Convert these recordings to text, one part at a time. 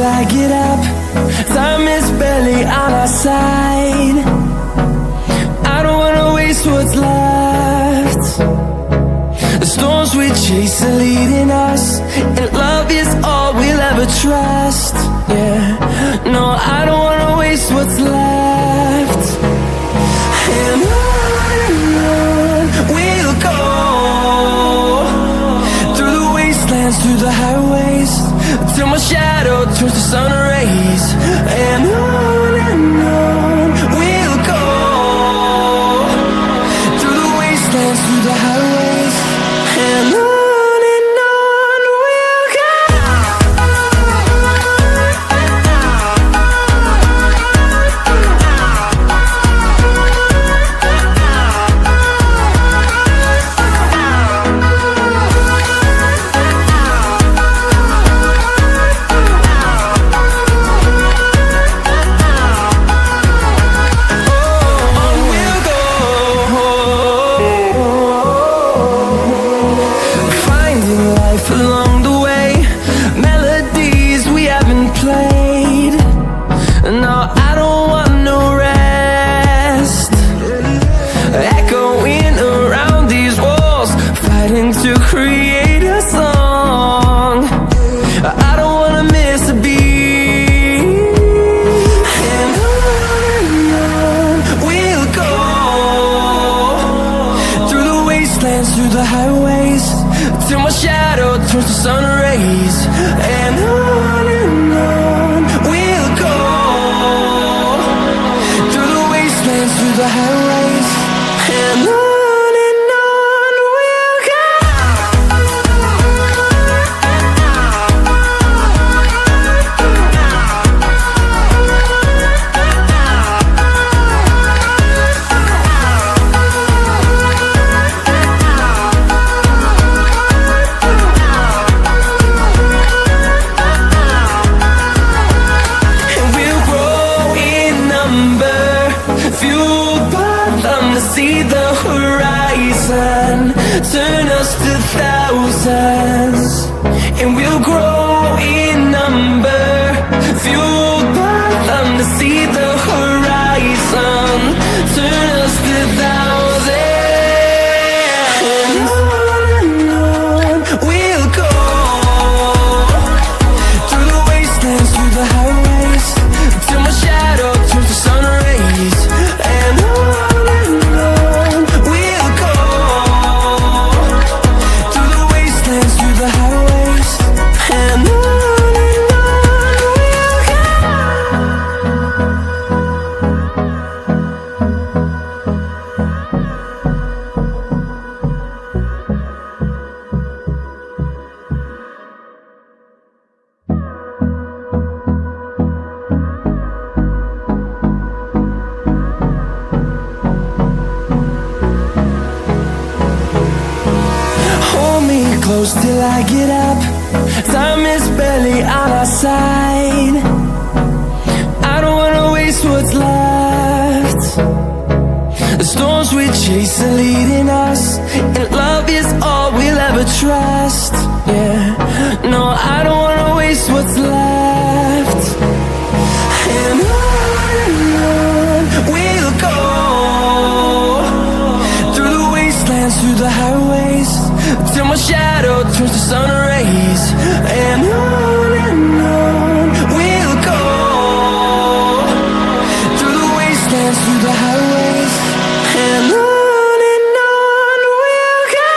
till I get up. Time is barely on our side. I don't wanna waste what's left. The storms we chase are leading us, and love is all we'll ever trust. Yeah, no, I don't wanna waste what's left. And on we'll go, through the wastelands, through the highways, till my shadow turns to sun rays. And on we'll go, through the wastelands, through the highways, and on we'll go. Along the way, melodies we haven't played. No, I don't want no rest. Echoing around these walls, fighting to create a song. I don't wanna miss a beat. And on we'll go, through the wastelands, through the highways, till my shadow turns to sun rays. And on we'll go, through the wastelands, through the highways, and on we'll go. Fueled by them to see the horizon, turn us to thousands, and we'll grow in number. Fueled by them to see the horizon, turn us to thousands, and on we'll go, through the wastelands, through the highways, till my shadow turns to sun rays. And on we'll go, through the wastelands, through the highways, and on we'll go. Hold me close till I get up. Time is barely on our side. I don't wanna waste what's left. The storms we chase are leading us, and love is all we'll ever trust. Yeah, no, I don't wanna waste what's left. And on we'll go, through the wastelands, through the highways, till my shadow turns to sun rays. And on we'll go, through the wastelands, through the highways, and on we'll go.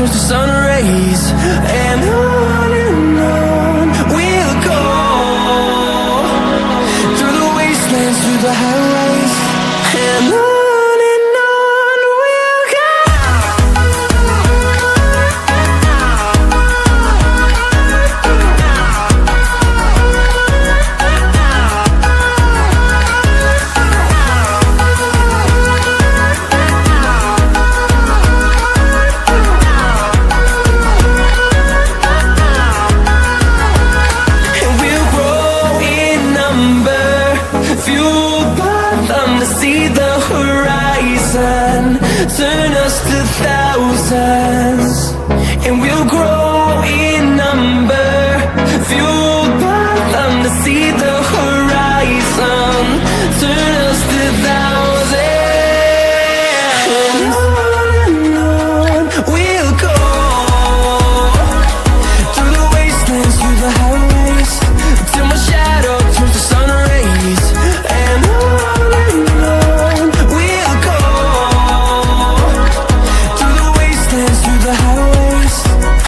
towards the sun rays, and on we'll go, through the wastelands, through the highways, and on we'll go. See the horizon, turn us to thousands, and we'll grow